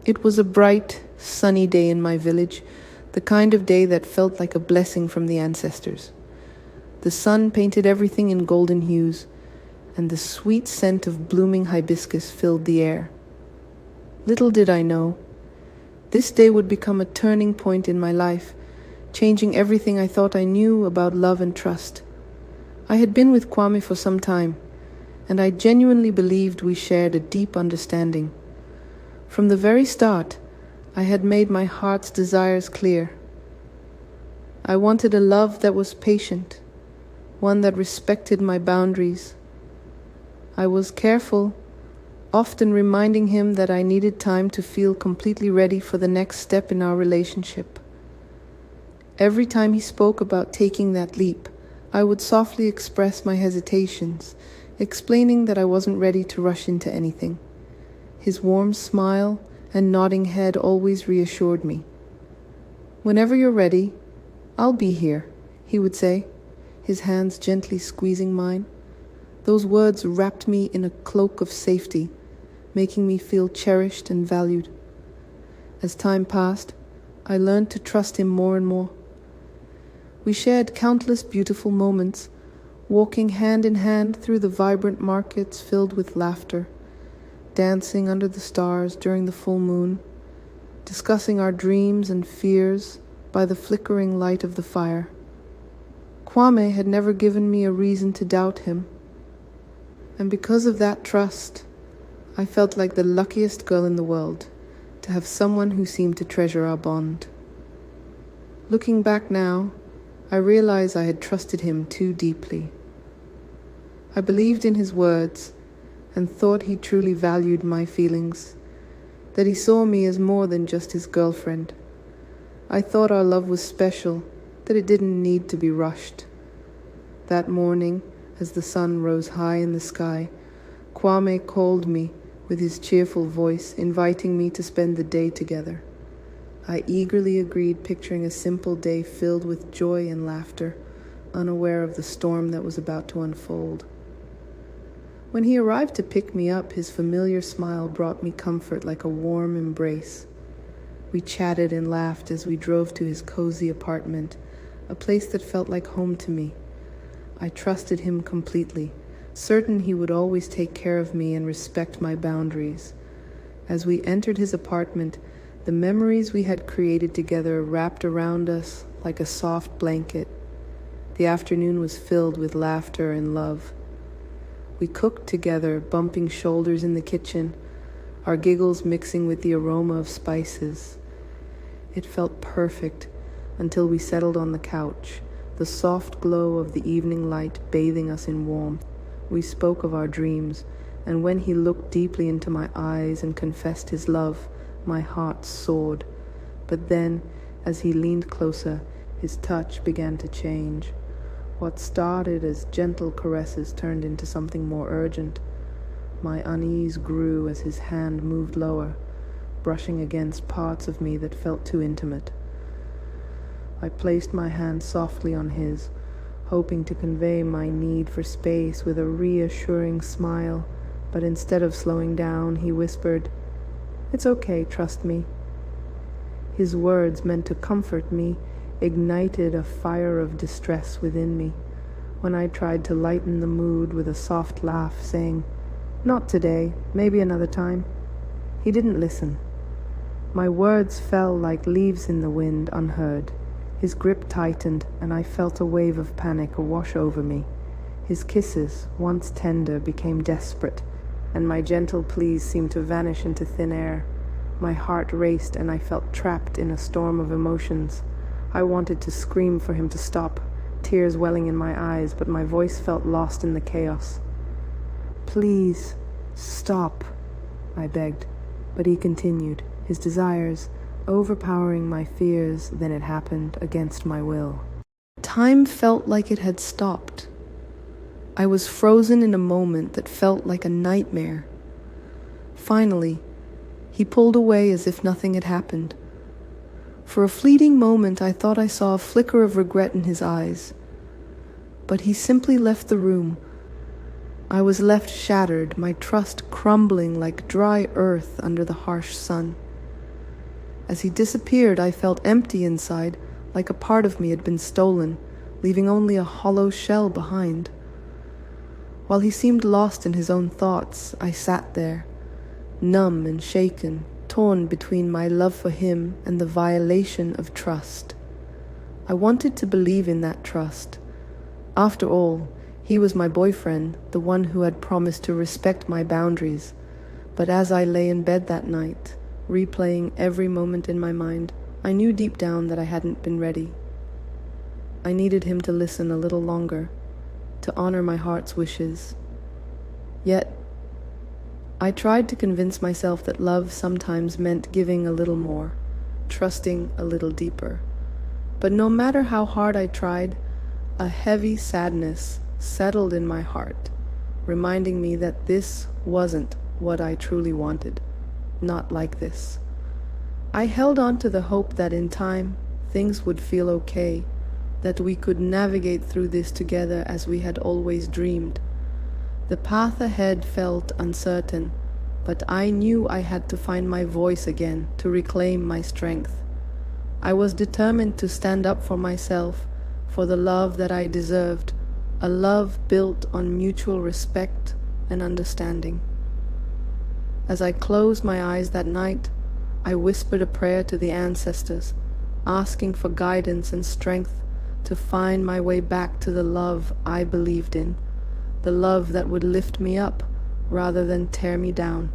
It was a bright, sunny day in my village, the kind of day that felt like a blessing from the ancestors. The sun painted everything in golden hues, and the sweet scent of blooming hibiscus filled the air. Little did I know, this day would become a turning point in my life, changing everything I thought I knew about love and trust. I had been with Kwame for some time, and I genuinely believed we shared a deep understanding. From the very start, I had made my heart's desires clear. I wanted a love that was patient, one that respected my boundaries. I was careful, often reminding him that I needed time to feel completely ready for the next step in our relationship. Every time he spoke about taking that leap, I would softly express my hesitations, explaining that I wasn't ready to rush into anything. His warm smile and nodding head always reassured me. "Whenever you're ready, I'll be here," he would say, his hands gently squeezing mine. Those words wrapped me in a cloak of safety, making me feel cherished and valued. As time passed, I learned to trust him more and more. We shared countless beautiful moments, walking hand in hand through the vibrant markets filled with laughter, dancing under the stars during the full moon, discussing our dreams and fears by the flickering light of the fire. Kwame had never given me a reason to doubt him, and because of that trust, I felt like the luckiest girl in the world to have someone who seemed to treasure our bond. Looking back now, I realize I had trusted him too deeply. I believed in his words and thought he truly valued my feelings, that he saw me as more than just his girlfriend. I thought our love was special, that it didn't need to be rushed. That morning, as the sun rose high in the sky, Kwame called me with his cheerful voice, inviting me to spend the day together. I eagerly agreed, picturing a simple day filled with joy and laughter, unaware of the storm that was about to unfold. When he arrived to pick me up, his familiar smile brought me comfort like a warm embrace. We chatted and laughed as we drove to his cozy apartment, a place that felt like home to me. I trusted him completely, certain he would always take care of me and respect my boundaries. As we entered his apartment, the memories we had created together wrapped around us like a soft blanket. The afternoon was filled with laughter and love. We cooked together, bumping shoulders in the kitchen, our giggles mixing with the aroma of spices. It felt perfect until we settled on the couch, the soft glow of the evening light bathing us in warmth. We spoke of our dreams, and when he looked deeply into my eyes and confessed his love, my heart soared. But then, as he leaned closer, his touch began to change. What started as gentle caresses turned into something more urgent. My unease grew as his hand moved lower, brushing against parts of me that felt too intimate. I placed my hand softly on his, hoping to convey my need for space with a reassuring smile, but instead of slowing down, he whispered, "It's okay, trust me." His words, meant to comfort me, ignited a fire of distress within me. When I tried to lighten the mood with a soft laugh, saying, "Not today, maybe another time," he didn't listen. My words fell like leaves in the wind, unheard. His grip tightened, and I felt a wave of panic wash over me. His kisses, once tender, became desperate, and my gentle pleas seemed to vanish into thin air. My heart raced, and I felt trapped in a storm of emotions. I wanted to scream for him to stop, tears welling in my eyes, but my voice felt lost in the chaos. "Please, stop," I begged, but he continued, his desires overpowering my fears. Then it happened against my will. Time felt like it had stopped. I was frozen in a moment that felt like a nightmare. Finally, he pulled away as if nothing had happened. For a fleeting moment, I thought I saw a flicker of regret in his eyes. But he simply left the room. I was left shattered, my trust crumbling like dry earth under the harsh sun. As he disappeared, I felt empty inside, like a part of me had been stolen, leaving only a hollow shell behind. While he seemed lost in his own thoughts, I sat there, numb and shaken, torn between my love for him and the violation of trust. I wanted to believe in that trust. After all, he was my boyfriend, the one who had promised to respect my boundaries. But as I lay in bed that night, replaying every moment in my mind, I knew deep down that I hadn't been ready. I needed him to listen a little longer, to honor my heart's wishes. Yet, I tried to convince myself that love sometimes meant giving a little more, trusting a little deeper. But no matter how hard I tried, a heavy sadness settled in my heart, reminding me that this wasn't what I truly wanted, not like this. I held on to the hope that in time, things would feel okay, that we could navigate through this together as we had always dreamed. The path ahead felt uncertain, but I knew I had to find my voice again to reclaim my strength. I was determined to stand up for myself, for the love that I deserved, a love built on mutual respect and understanding. As I closed my eyes that night, I whispered a prayer to the ancestors, asking for guidance and strength to find my way back to the love I believed in, the love that would lift me up rather than tear me down.